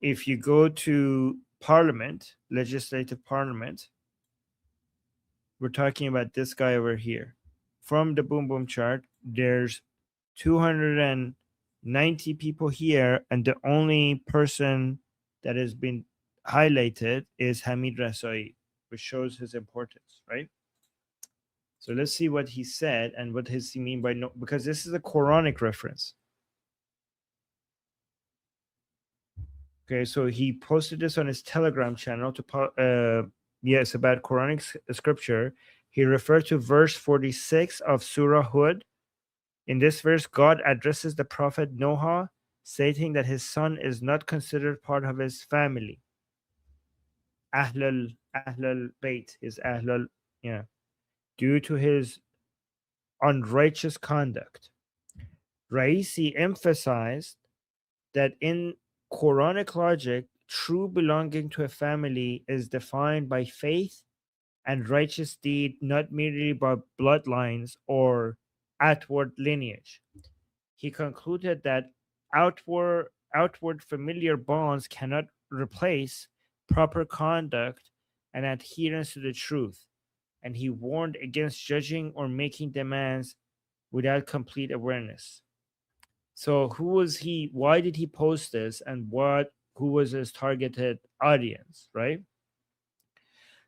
if you go to parliament, legislative parliament, we're talking about this guy over here. From the boom boom chart, there's 290 people here, and the only person that has been highlighted is Hamid Rasai, which shows his importance, right? So let's see what he said and what does he mean by no, because this is a Quranic reference. Okay, so he posted this on his Telegram channel to yes, about Quranic scripture. He referred to verse 46 of Surah Hud. In this verse, God addresses the Prophet Noah, stating that his son is not considered part of his family. Ahlul Bayt, his Ahlul, yeah, due to his unrighteous conduct. Raisi emphasized that in Quranic logic, true belonging to a family is defined by faith and righteous deed, not merely by bloodlines or outward lineage. He concluded that outward familiar bonds cannot replace proper conduct and adherence to the truth, and he warned against judging or making demands without complete awareness. So who was he? Why did he post this? And who was his targeted audience, right?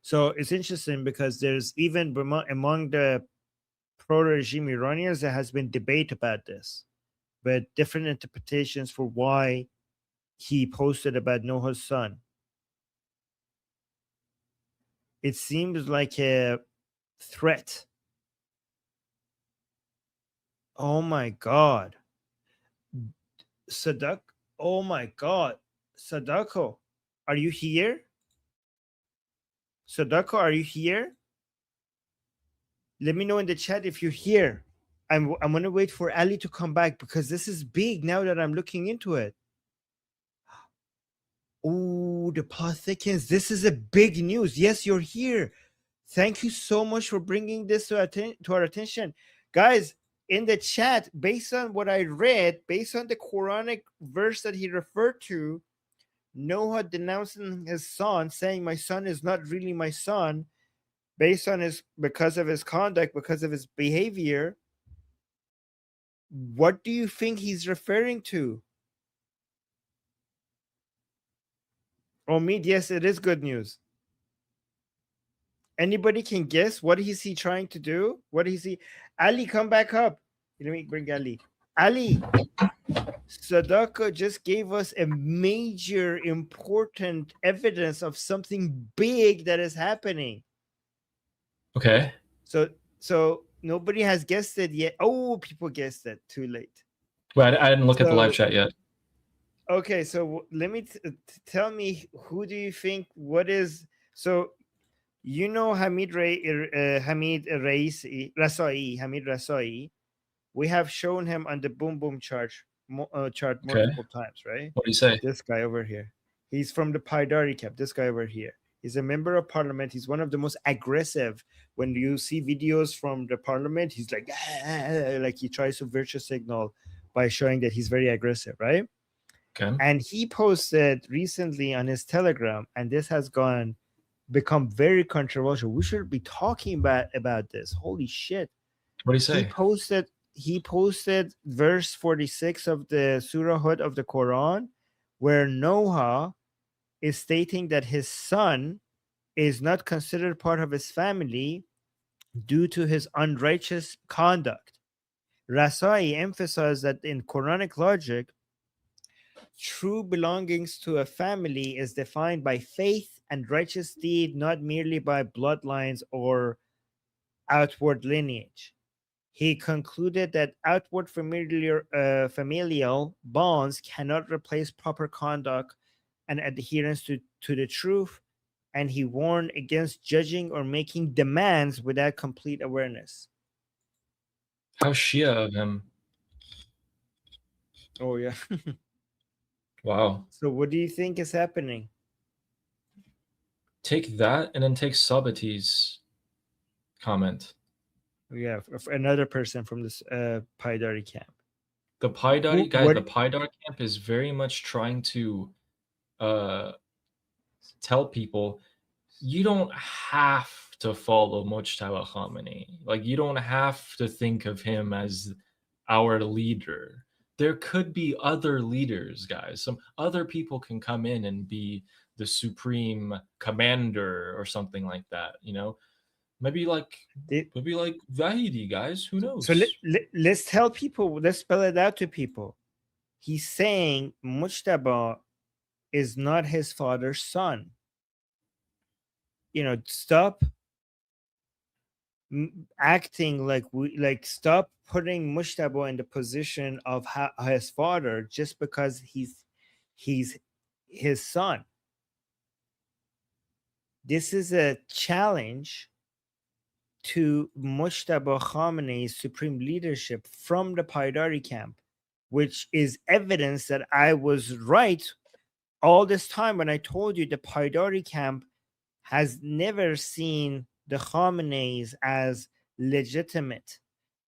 So it's interesting because there's even among the pro-regime Iranians, there has been debate about this, but different interpretations for why he posted about Noah's son. It seems like a threat. Oh my God. Sadak, oh my God. Sadako, are you here? Sadako, are you here? Let me know in the chat if you're here. I'm going to wait for Ali to come back because this is big now that I'm looking into it. Oh, the plot thickens. This is a big news. Yes, you're here. Thank you so much for bringing this to our attention. Guys, in the chat, based on what I read, based on the Quranic verse that he referred to, Noah denouncing his son, saying, my son is not really my son, based on because of his conduct, because of his behavior. What do you think he's referring to? Omid, yes, it is good news. Anybody can guess what is he trying to do? What is he? Ali, come back up. Let me bring Ali. Ali, Sadako just gave us a major important evidence of something big that is happening. Okay. So nobody has guessed it yet. Oh, people guessed it. Too late. Well, I didn't look at the live chat yet. Okay, so let me tell me, who do you think? What is so? You know Hamid Rasai. We have shown him on the Boom Boom chart multiple times, right? What do you say? This guy over here. He's from the Paidari camp. This guy over here. He's a member of parliament. He's one of the most aggressive. When you see videos from the parliament, he's like he tries to virtue signal by showing that he's very aggressive, right? Okay. And he posted recently on his Telegram, and this has become very controversial. We should be talking about this. Holy shit. What do you say? He posted verse 46 of the Surah Hud of the Quran, where Noah is stating that his son is not considered part of his family due to his unrighteous conduct. Rasai emphasized that in Quranic logic, true belongings to a family is defined by faith and righteous deed, not merely by bloodlines or outward lineage. He concluded that outward familial bonds cannot replace proper conduct and adherence to the truth, and he warned against judging or making demands without complete awareness. How Shia of him. Oh, yeah. Wow. So what do you think is happening? Take that and then take Sabati's comment. Yeah, another person from this Paidari camp. The Paidari guy, the Paidari camp is very much trying to tell people you don't have to follow Mujtaba Khamenei. Like, you don't have to think of him as our leader. There could be other leaders, guys. Some other people can come in and be the supreme commander or something like that, you know? Maybe like Vahidi, guys. Who So knows? let's tell people, let's spell it out to people. He's saying Mujtaba is not his father's son. You know, stop acting like stop putting Mujtaba in the position of his father just because he's his son. This is a challenge to Mujtaba Khamenei's supreme leadership from the Paidari camp, which is evidence that I was right all this time when I told you the Paidari camp has never seen the Khameneis as legitimate.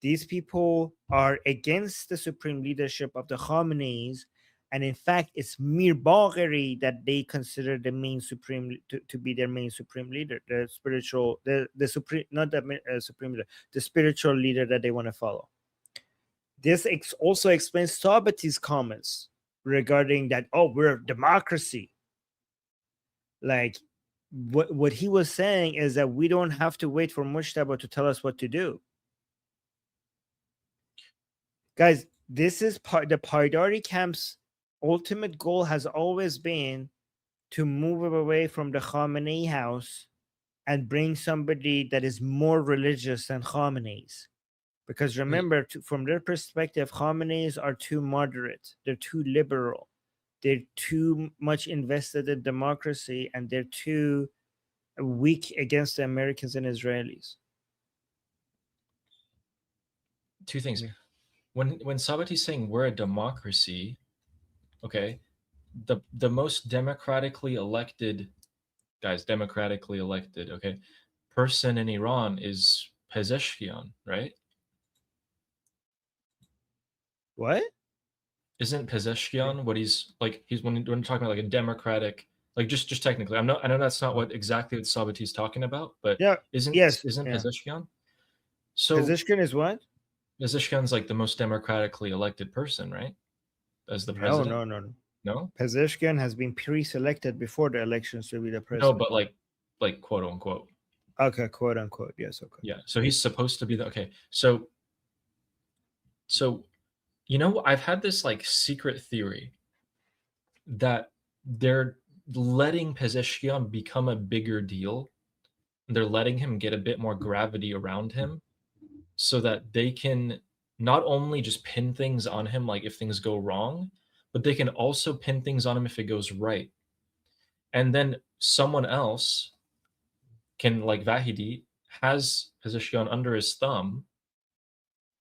These people are against the supreme leadership of the Khameneis, and in fact, it's Mir Bagheri that they consider the main supreme to be their main supreme leader, the spiritual, the supreme, not the supreme leader, the spiritual leader that they want to follow. This also explains Sabati's comments regarding that. Oh, we're a democracy. Like, what he was saying is that we don't have to wait for Mujtaba to tell us what to do. Guys, this is the Paidari camp's ultimate goal has always been to move away from the Khamenei house and bring somebody that is more religious than Khamenei's. Because remember, from their perspective, Khamenei's are too moderate. They're too liberal. They're too much invested in democracy, and they're too weak against the Americans and Israelis. Two things. When Sabati's saying we're a democracy, okay, the most democratically elected okay, person in Iran is Pezeshkian, right? What? Isn't Pezeshkian what he's like? He's when we're talking about like a democratic, like just technically. I know that's not what exactly what Sabati's talking about, but Yeah. isn't Yeah. Pezeshkian? So Pezeshkian is what? Pezeshkian's like the most democratically elected person, right? As the president. No. Pezeshkian has been pre-selected before the elections to be the No, president. but like quote unquote. Okay, quote unquote. Yes. Okay. Yeah. So he's supposed to be the okay. So you know, I've had this like secret theory that they're letting Pezeshkian become a bigger deal. They're letting him get a bit more gravity around him so that they can not only just pin things on him like if things go wrong, but they can also pin things on him if it goes right. And then someone else can, like Vahidi, has Pezeshkian under his thumb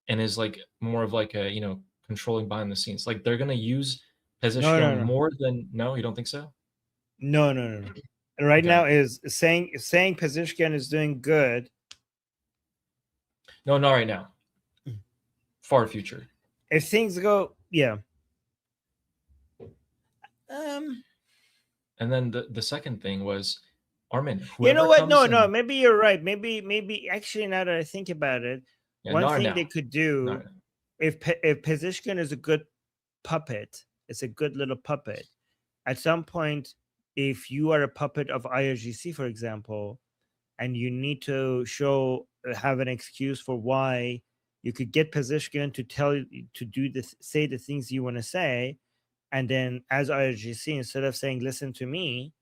and is like more of like a, you know, controlling behind the scenes. Like they're gonna use Pezeshkian more than no, you don't think so? No. Right now is saying Pezeshkian is doing good. No, not right now. Far future. If things go, yeah. And then the second thing was Armin. You know what? No. Maybe you're right. Maybe actually, now that I think about it, one thing they could do if Pezeshkian is a good puppet, it's a good little puppet. At some point, if you are a puppet of IRGC, for example, and you need to have an excuse for why you could get Pezeshkian to tell you to do this, say the things you want to say, and then as IRGC, instead of saying "listen to me,"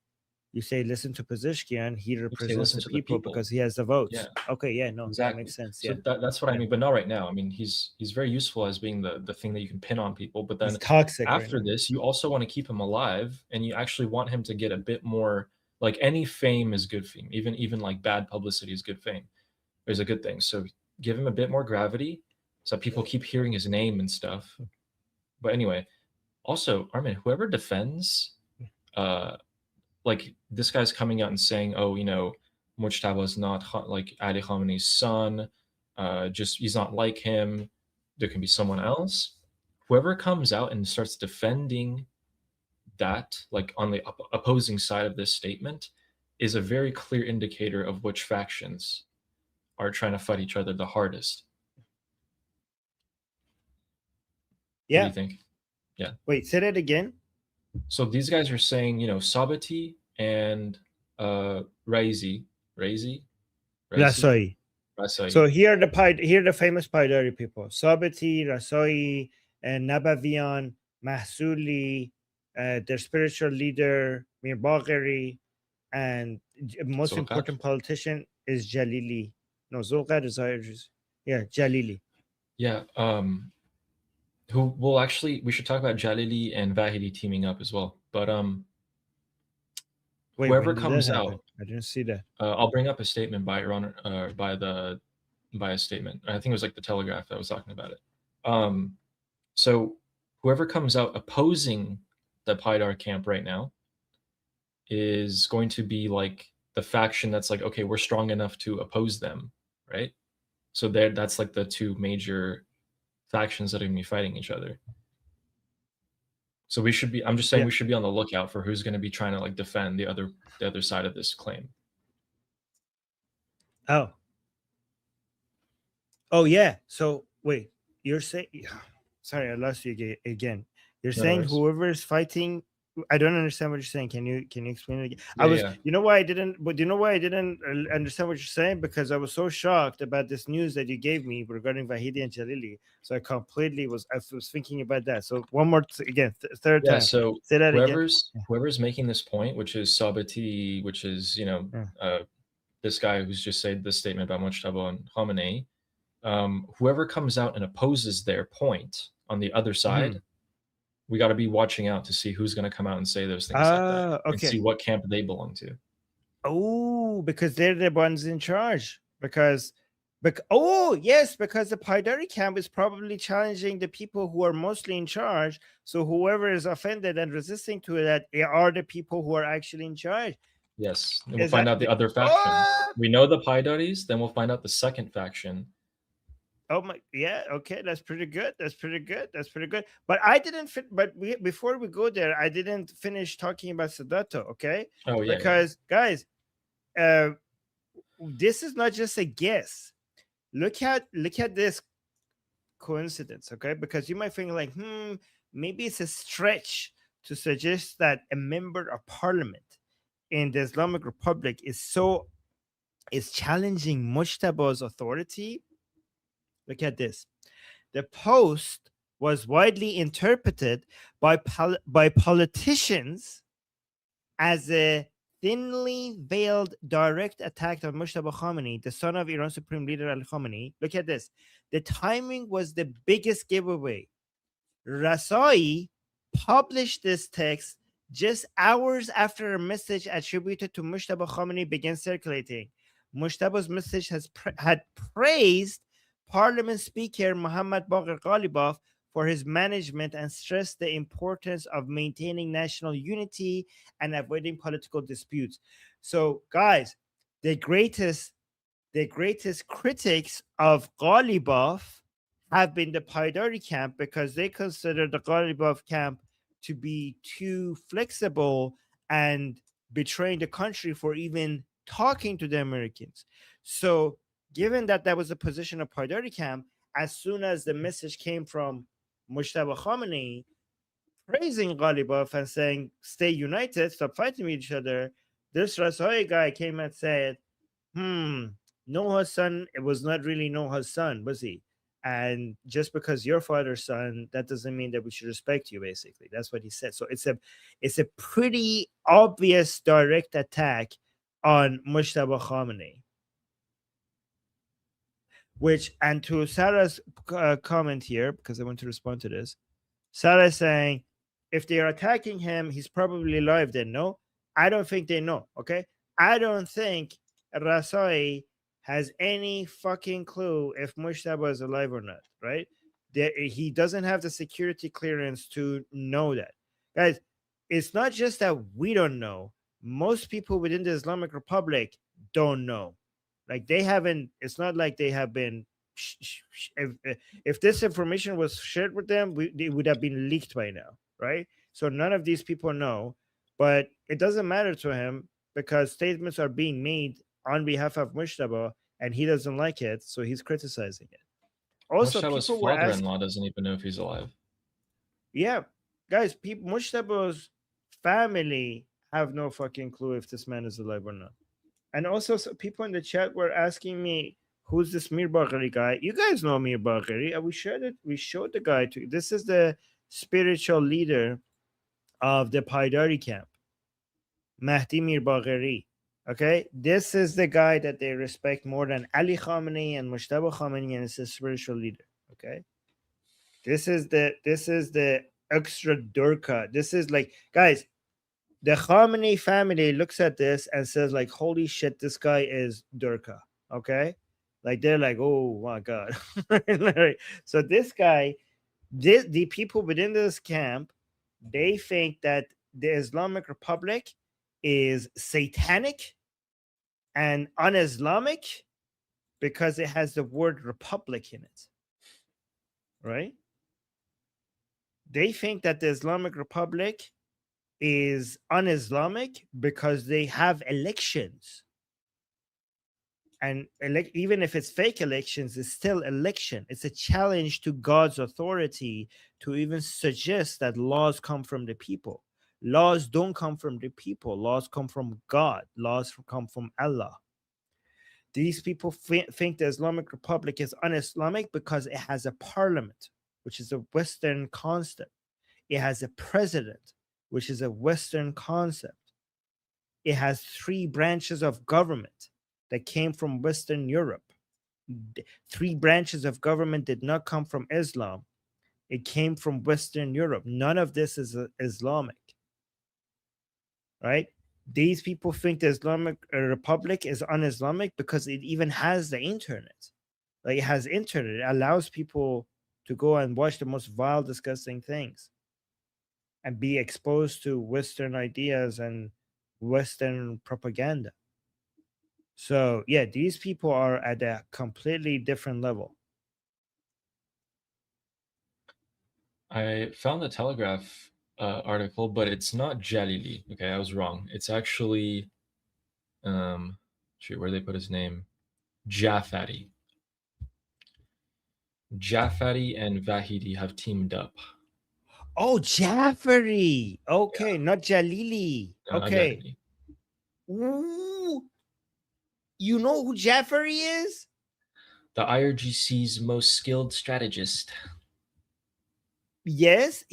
you say "listen to Pezeshkian." He represents the people because he has the votes. Yeah. Okay, yeah, no, exactly. That makes sense. So that's what I mean, but not right now. I mean, he's very useful as being the thing that you can pin on people, but then he's toxic. After this, you also want to keep him alive, and you actually want him to get a bit more. Like any fame is good fame, even like bad publicity is good fame. Is a good thing. So give him a bit more gravity, so people keep hearing his name and stuff. But anyway, also Armin, whoever defends, like this guy's coming out and saying, oh, you know, Mujtaba is not like Ali Khamenei's son. Just he's not like him. There can be someone else. Whoever comes out and starts defending that, like on the opposing side of this statement, is a very clear indicator of which factions are trying to fight each other the hardest. What do Yeah. you think? Yeah. Wait, say that again. So these guys are saying, Sabati and Raizi, Rasoi. Rasai. So here are the famous Paidari people: Sabati, Rasoi, and Nabavian, Mahsuli, their spiritual leader Mir Bagheri, and most Zulqar? important politician is Jalili. No, Zulqar is IRGC. Yeah, Jalili. Yeah. Who will actually, we should talk about Jalili and Vahidi teaming up as well. But Wait, whoever when did that comes happen? out, I didn't see that. I'll bring up a statement by Iran, by a statement. I think it was like the Telegraph that was talking about it. So whoever comes out opposing the Paidar camp right now is going to be like the faction that's like, okay, we're strong enough to oppose them, right? So that's like the two major factions that are going to be fighting each other. So we should be, I'm just saying, we should be on the lookout for who's going to be trying to like defend the other side of this claim. Oh yeah. So wait, you're saying? Sorry, I lost you again. You're saying whoever is fighting. I don't understand what you're saying. Can you explain it again? Yeah. You know why I didn't? But you know why I didn't understand what you're saying? Because I was so shocked about this news that you gave me regarding Vahidi and Jalili. So I completely was thinking about that. So one more again, third time. So say that whoever's making this point, which is Sabati, which is this guy who's just said this statement about Mujtaba and Khamenei. Whoever comes out and opposes their point on the other side, we got to be watching out to see who's going to come out and say those things like that, and see what camp they belong to. Oh, because they're the ones in charge. Because the Paidari camp is probably challenging the people who are mostly in charge. So whoever is offended and resisting to that are the people who are actually in charge. Yes, and we'll find out the other faction. We know the Paidaris, then we'll find out the second faction. Oh my, yeah, okay, that's pretty good. But I didn't fit. But before we go there, I didn't finish talking about Sadato. Okay. Oh yeah. Because guys, this is not just a guess. Look at this coincidence. Okay, because you might think like, maybe it's a stretch to suggest that a member of parliament in the Islamic Republic is challenging Mujtaba's authority. Look at this. The post was widely interpreted by politicians as a thinly veiled direct attack on Mujtaba Khamenei, the son of Iran's Supreme Leader Ali Khamenei. Look at this. The timing was the biggest giveaway. Rasai published this text just hours after a message attributed to Mujtaba Khamenei began circulating. Mujtaba's message had praised Parliament Speaker Muhammad Bagher Ghalibaf for his management and stressed the importance of maintaining national unity and avoiding political disputes. So, guys, the greatest critics of Ghalibaf have been the Paidari camp, because they consider the Ghalibaf camp to be too flexible and betraying the country for even talking to the Americans. So, given that was the position of Paidari camp, as soon as the message came from Mujtaba Khamenei praising Ghalibaf and saying, stay united, stop fighting with each other, this Rasoi guy came and said, Noah's son, it was not really Noah's son, was he? And just because your father's son, that doesn't mean that we should respect you, basically. That's what he said. So it's a pretty obvious direct attack on Mujtaba Khamenei. And to Sarah's comment here, because I want to respond to this, Sarah is saying, if they are attacking him, he's probably alive then. No, I don't think they know. Okay. I don't think Rasai has any fucking clue if Mujtaba is alive or not, right? He doesn't have the security clearance to know that. Guys, it's not just that we don't know. Most people within the Islamic Republic don't know. Like they haven't, it's not like they have been, if this information was shared with them, it would have been leaked by now, right? So none of these people know, but it doesn't matter to him because statements are being made on behalf of Mushtaba and he doesn't like it, so he's criticizing it. Also, Mushtaba's people were asking, father-in-law doesn't even know if he's alive. yeah, guys, people, Mushtaba's family have no fucking clue if this man is alive or not. And also, people in the chat were asking me, "Who's this Mir Bagheri guy?" You guys know Mir Bagheri. We showed it. We showed the guy to. This is the spiritual leader of the Paidari camp, Mahdi Mir Bagheri. Okay, this is the guy that they respect more than Ali Khamenei and Mushtaba Khamenei, and it's a spiritual leader. Okay, this is the extra Durka. This is like, guys, the Khamenei family looks at this and says, like, holy shit, this guy is Durka. Okay. Like, they're like, oh my God. So this guy, the people within this camp, they think that the Islamic Republic is satanic and un-Islamic because it has the word republic in it. Right? They think that the Islamic Republic is un-Islamic because they have elections, and even if it's fake elections, it's still election. It's a challenge to God's authority to even suggest that laws come from the people. Laws don't come from the people. Laws come from God. Laws come from Allah. These people think the Islamic Republic is un-Islamic because it has a parliament, which is a Western concept. It has a president, which is a Western concept. It has 3 branches of government that came from Western Europe. 3 branches of government did not come from Islam. It came from Western Europe. None of this is Islamic, right? These people think the Islamic Republic is un-Islamic because it even has the internet. Like, it has internet. It allows people to go and watch the most vile, disgusting things and be exposed to Western ideas and Western propaganda. So yeah, these people are at a completely different level. I found the Telegraph article, but it's not Jalili. Okay, I was wrong. It's actually, shoot, where they put his name? Jafari. Jafari and Vahidi have teamed up. Oh, Jafari. Okay, Yeah. not Jalili. No, not Okay. Jalili. Ooh. You know who Jafari is? The IRGC's most skilled strategist. Yes.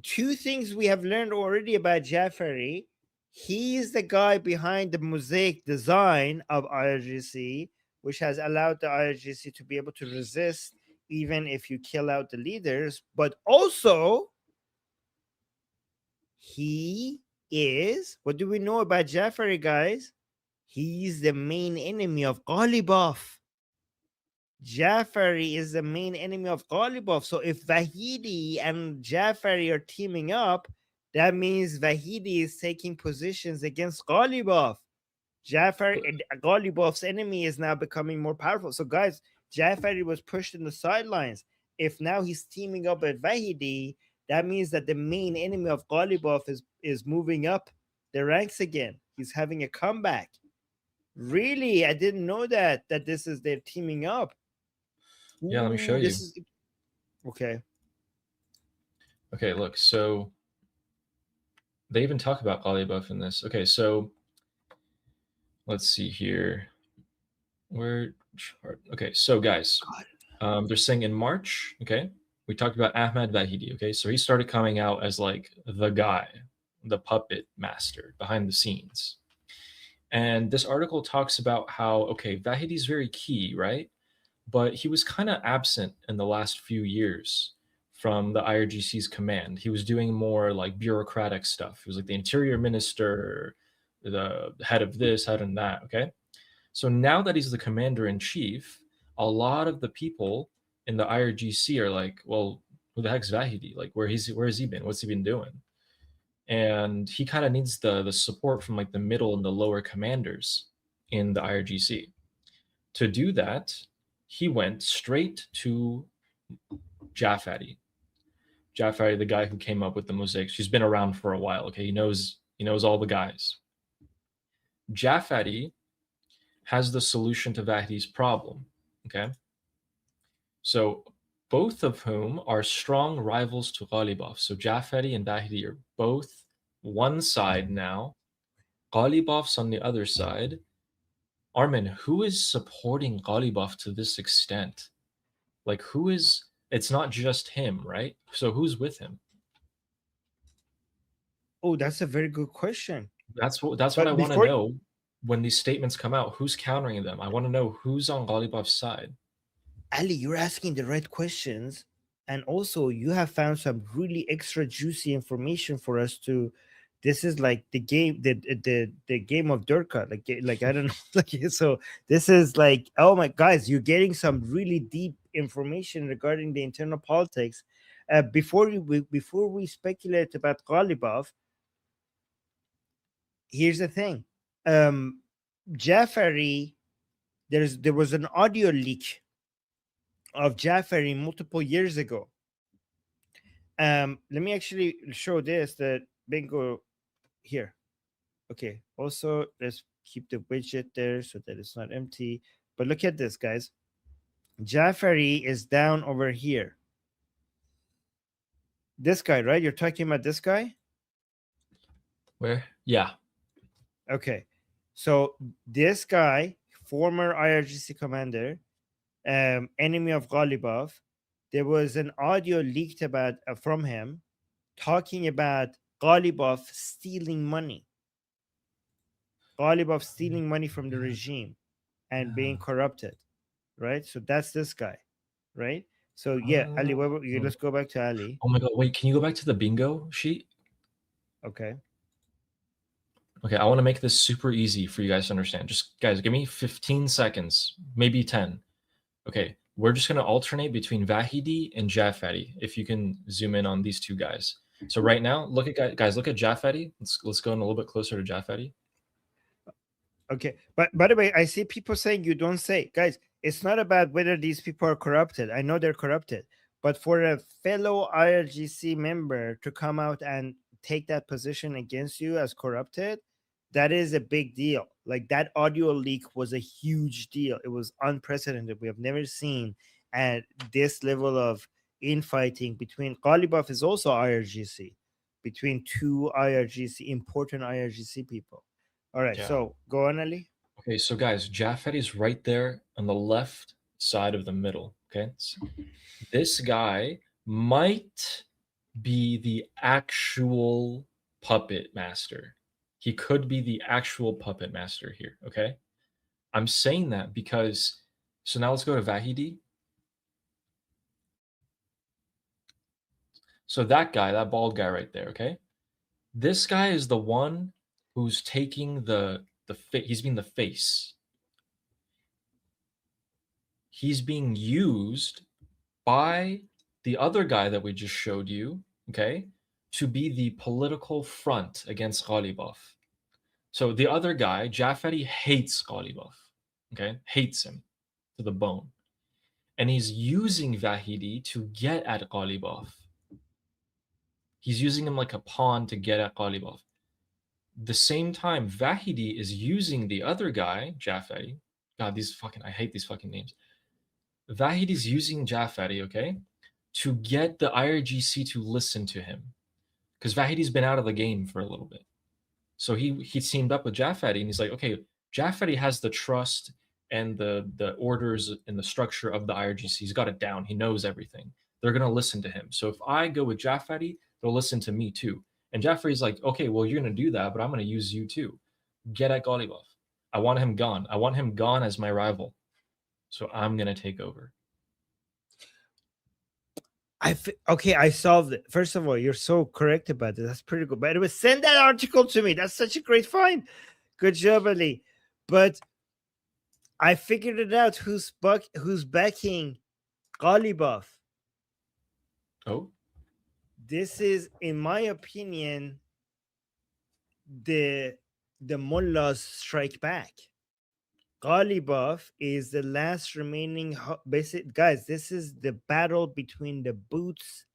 2 things we have learned already about Jafari. He's the guy behind the mosaic design of IRGC, which has allowed the IRGC to be able to resist even if you kill out the leaders. But also, he is, what do we know about Jafari, guys? He's the main enemy of Ghalibaf. Jafari is the main enemy of Ghalibaf. So if Vahidi and Jafari are teaming up, that means Vahidi is taking positions against Ghalibaf. Ghalibaf's enemy is now becoming more powerful. So guys, Jafari was pushed in the sidelines. If now he's teaming up with Vahidi, that means that the main enemy of Ghalibaf is moving up the ranks again. He's having a comeback. Really? I didn't know that this is their teaming up. Yeah, let me show you. Okay. Okay, look, so they even talk about Ghalibaf in this. Okay, so let's see here. Okay, so guys, they're saying in March, okay, we talked about Ahmad Vahidi, okay, so he started coming out as like the guy, the puppet master behind the scenes. And this article talks about how, okay, Vahidi's very key, right? But he was kind of absent in the last few years from the IRGC's command. He was doing more like bureaucratic stuff. He was like the interior minister, the head of this, head of that, okay? So now that he's the commander in chief, a lot of the people in the IRGC are like, well, who the heck's Vahidi? Like, where has he been? What's he been doing? And he kind of needs the support from like the middle and the lower commanders in the IRGC. To do that, he went straight to Jafari. Jafari, the guy who came up with the mosaics, he's been around for a while. Okay, he knows all the guys. Jafari has the solution to Vahidi's problem. Okay, so both of whom are strong rivals to Ghalibaf. So Jafari and Vahidi are both one side now. Ghalibaf's on the other side. Armin, who is supporting Ghalibaf to this extent? Like, who is? It's not just him, right? So who's with him? Oh, that's a very good question. That's what I But want to before know when these statements come out. Who's countering them? I want to know who's on Ghalibaf's side. Ali, you're asking the right questions, and also you have found some really extra juicy information for us to. This is like the game, the game of Durka, like I don't know, like so. This is like, oh my guys, you're getting some really deep information regarding the internal politics. Before we speculate about Ghalibaf, here's the thing. Jafari, there was an audio leak of Jafari multiple years ago. Let me actually show this, that bingo here. Okay, also let's keep the widget there so that it's not empty. But look at this, guys. Jafari is down over here. This guy, right? You're talking about this guy? Where? Yeah. Okay. So this guy, former IRGC commander, enemy of Ghalibaf, there was an audio leaked about from him talking about Ghalibaf stealing money. Ghalibaf stealing money from the regime and being corrupted, right? So that's this guy, right? So yeah, Ali, let's go back to Ali. Oh my god, wait, can you go back to the bingo sheet? Okay. Okay, I want to make this super easy for you guys to understand. Just guys, give me 15 seconds, maybe 10. Okay, we're just going to alternate between Vahidi and Jafari. If you can zoom in on these two guys. So right now, look at guys, look at Jafari. Let's go in a little bit closer to Jafari. Okay, but by the way, I see people saying you don't say, guys. It's not about whether these people are corrupted. I know they're corrupted, but for a fellow IRGC member to come out and take that position against you as corrupted, that is a big deal. Like that audio leak was a huge deal. It was unprecedented. We have never seen at this level of infighting between Ghalibaf is also IRGC, between two IRGC important IRGC people. All right, Yeah. so go on, Ali. Okay, so guys, Jafari's right there on the left side of the middle. Okay, so this guy might be the actual puppet master. He could be the actual puppet master here. Okay, I'm saying that because. So now let's go to Vahidi. So that guy, that bald guy right there. Okay, this guy is the one who's taking he's being the face. He's being used by the other guy that we just showed you, okay, to be the political front against Ghalibaf. So the other guy, Jafari, hates Ghalibaf, okay, hates him to the bone. And he's using Vahidi to get at Ghalibaf. He's using him like a pawn to get at Ghalibaf. The same time, Vahidi is using the other guy, Jafari. God, I hate these fucking names. Vahidi's using Jafari, okay, to get the IRGC to listen to him. Because Vahidi's been out of the game for a little bit. So he teamed up with Jafari and he's like, okay, Jafari has the trust and the orders and the structure of the IRGC. He's got it down. He knows everything. They're going to listen to him. So if I go with Jafari, they'll listen to me too. And Jafari's like, okay, well, you're going to do that, but I'm going to use you too. Get at Ghalibaf. I want him gone. I want him gone as my rival. So I'm going to take over. Okay, I solved it. First of all, you're so correct about it. That's pretty good. By the way, send that article to me. That's such a great find. Good job, Ali. But I figured it out. Who's backing Ghalibaf? Oh, this is, in my opinion, the Mullahs strike back. Ghalibaf is the last remaining basic guys. This is the battle between the boots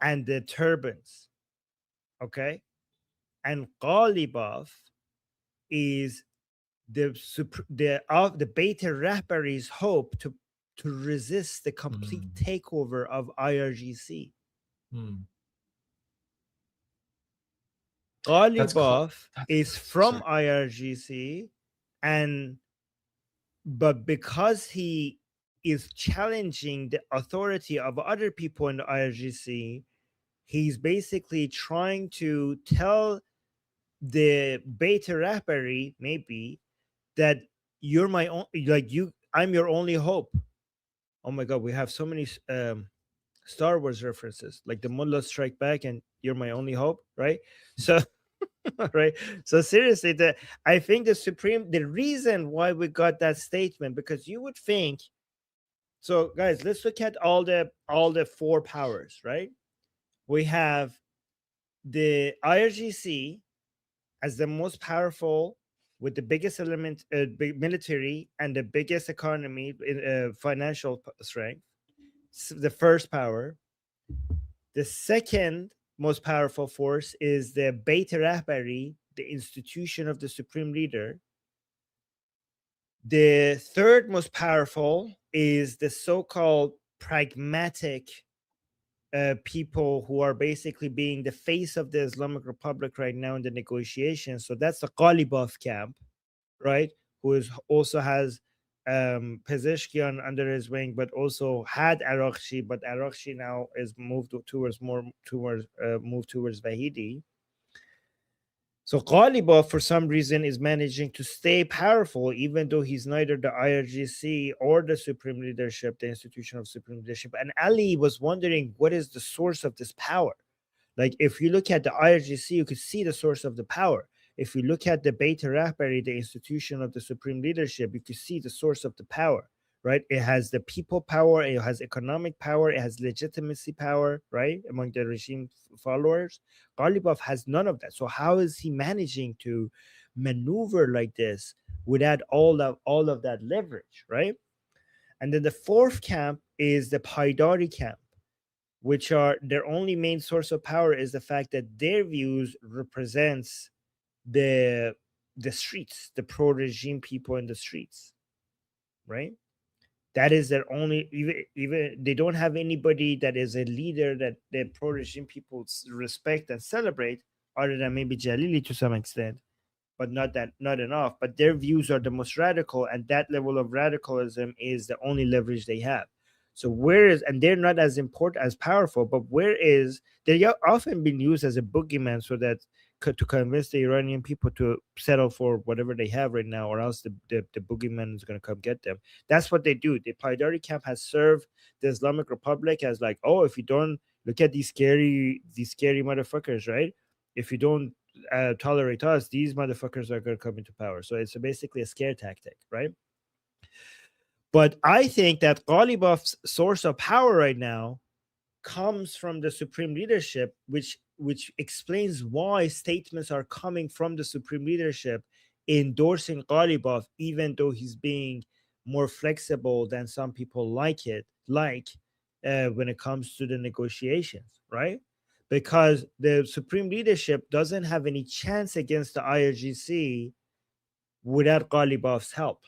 and the turbans. Okay, and Ghalibaf is the Beta Rappary's hope to resist the complete takeover of IRGC. Ghalibaf is from IRGC, but because he is challenging the authority of other people in the IRGC, he's basically trying to tell the Beta Rappery maybe that you're my own, like I'm your only hope. Oh my god, we have so many Star Wars references, like the Mullahs strike back and you're my only hope, right? So right, so seriously, I think the reason why we got that statement, because you would think, so guys, let's look at all the four powers, right? We have the IRGC as the most powerful, with the biggest element, big military, and the biggest economy, financial strength. The first power. The second most powerful force is the Beit Rahbari, the institution of the supreme leader. The third most powerful is the so-called pragmatic people who are basically being the face of the Islamic Republic right now in the negotiations. So that's the Ghalibaf camp, right? Who also has Pezeshkian under his wing, but also had Araghchi, but Araghchi now is moved towards Vahidi. So Ghalibaf, for some reason, is managing to stay powerful, even though he's neither the IRGC or the Supreme Leadership, the institution of Supreme Leadership. And Ali was wondering, what is the source of this power? Like, if you look at the IRGC, you could see the source of the power. If you look at the Beit Rahbari, the institution of the Supreme Leadership, you could see the source of the power, right? It has the people power, it has economic power, it has legitimacy power, right? Among the regime followers. Ghalibaf has none of that. So how is he managing to maneuver like this without all of that leverage, right? And then the fourth camp is the Paidari camp, which are their only main source of power is the fact that their views represents the streets, the pro-regime people in the streets, right? That is their only, even they don't have anybody that is a leader that the pro-regime people respect and celebrate, other than maybe Jalili to some extent, but not enough. But their views are the most radical, and that level of radicalism is the only leverage they have. So and they're not as important, as powerful, but they often been used as a boogeyman, so that to convince the Iranian people to settle for whatever they have right now, or else the boogeyman is going to come get them. That's what they do. The Paidari camp has served the Islamic Republic as like, oh, if you don't look at these scary motherfuckers, right? If you don't tolerate us, these motherfuckers are going to come into power. So it's basically a scare tactic, right? But I think that Ghalibaf's source of power right now comes from the supreme leadership, which explains why statements are coming from the supreme leadership endorsing Ghalibaf, even though he's being more flexible than some people when it comes to the negotiations, right? Because the supreme leadership doesn't have any chance against the IRGC without Ghalibaf's help.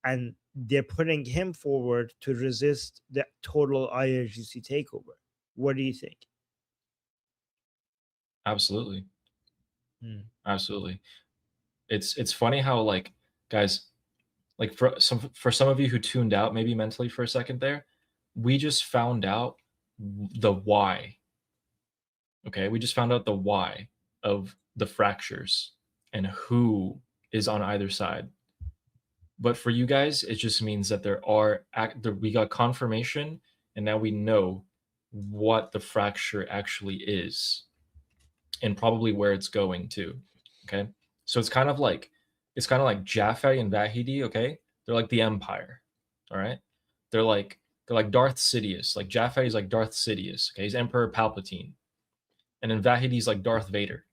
And they're putting him forward to resist the total IRGC takeover. What do you think? Absolutely. Absolutely. It's funny how, like, guys, like for some of you who tuned out maybe mentally for a second there, we just found out the why. Okay, we just found out the why of the fractures and who is on either side. But for you guys, it just means that we got confirmation, and now we know what the fracture actually is, and probably where it's going to. Okay, so it's kind of like Jaffa and Vahidi. Okay, they're like the Empire. All right, they're like Darth Sidious. Like Jaffa is like Darth Sidious. Okay, he's Emperor Palpatine, and then Vahidi's like Darth Vader.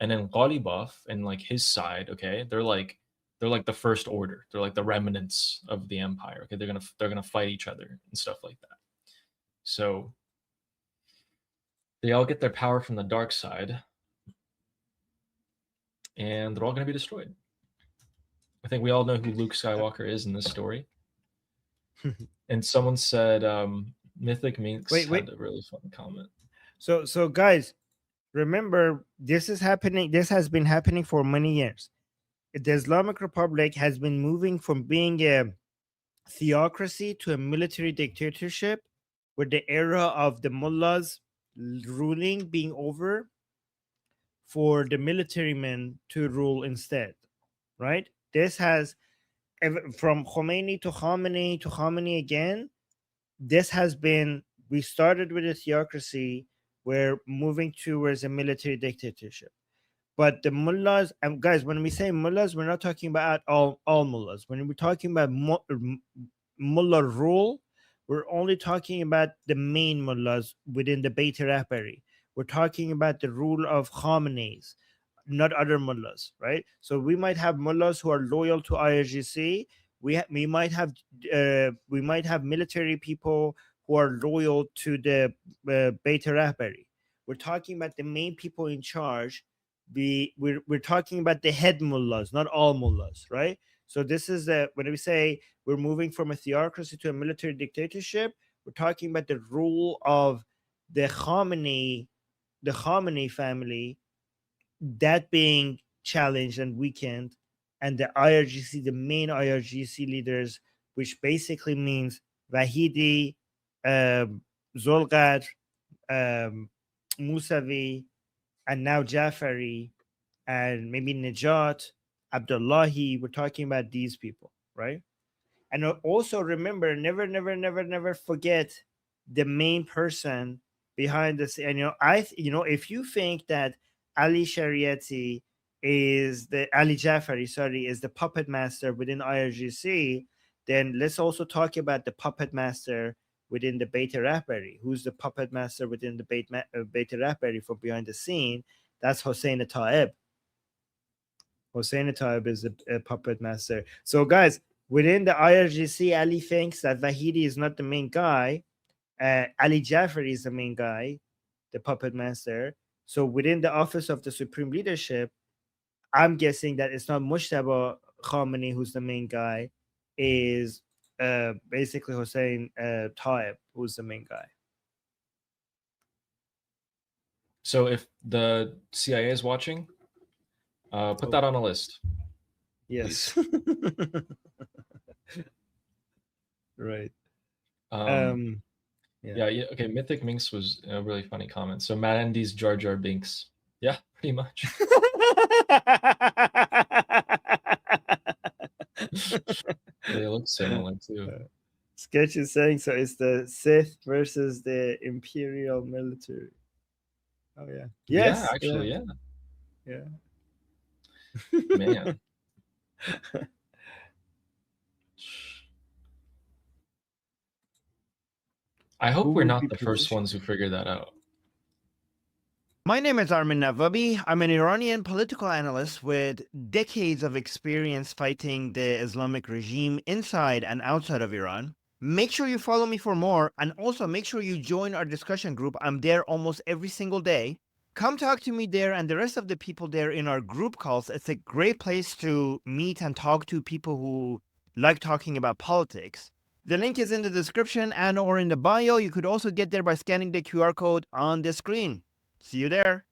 And then Ghalibaf and like his side, okay, they're like the First Order. They're like the remnants of the Empire. Okay, they're gonna fight each other and stuff like that. So They all get their power from the dark side, and they're all going to be destroyed. I think we all know who Luke Skywalker is in this story. And someone said Mythic Minx had a really fun comment. So guys, remember, this is happening. This has been happening for many years. The Islamic Republic has been moving from being a theocracy to a military dictatorship, with the era of the mullahs ruling being over, for the military men to rule instead, right? This has, from Khomeini to Khamenei to Khamenei again, this has been, we started with a theocracy, we're moving towards a military dictatorship. But the mullahs, and guys, when we say mullahs, we're not talking about all mullahs. When we're talking about mullah rule, we're only talking about the main mullahs within the Beit Rahbari. We're talking about the rule of Khamenei's, not other mullahs, right? So we might have mullahs who are loyal to IRGC. We might have military people who are loyal to the Beit Rahbari. We're talking about the main people in charge. We're talking about the head mullahs, not all mullahs, right? So this is when we say we're moving from a theocracy to a military dictatorship, we're talking about the rule of the Khamenei family, that being challenged and weakened, and the IRGC, the main IRGC leaders, which basically means Vahidi, Zolqadr, Musavi, and now Jafari, and maybe Najat, Abdullahi. We're talking about these people, right? And also remember, never forget the main person behind this. And if you think that Ali Shariati is Ali Jafari, sorry, is the puppet master within IRGC, then let's also talk about the puppet master within the Beit Rahbari. Who's the puppet master within the Beit Rahbari from behind the scene? That's Hossein Taib. Hossein Taib is a puppet master. So guys, within the IRGC, Ali thinks that Vahidi is not the main guy. Ali Jafari is the main guy, the puppet master. So within the office of the supreme leadership, I'm guessing that it's not Mushtaba Khamenei who's the main guy, is basically Hossein Taib who's the main guy. So if the CIA is watching, put that on a list. Yes. Right. Yeah. Okay. Mythic Minx was a really funny comment. So Matt Andy's Jar Jar Binks. Yeah, pretty much. They look similar too. Sketch is saying so. It's the Sith versus the Imperial military. Oh yeah. Yes. Yeah, actually, yeah. Man. I hope we're not the first ones who figure that out. My name is Armin Navabi. I'm an Iranian political analyst with decades of experience fighting the Islamic regime inside and outside of Iran. Make sure you follow me for more, and also make sure you join our discussion group. I'm there almost every single day. Come talk to me there and the rest of the people there in our group calls. It's a great place to meet and talk to people who like talking about politics. The link is in the description and or in the bio. You could also get there by scanning the QR code on the screen. See you there.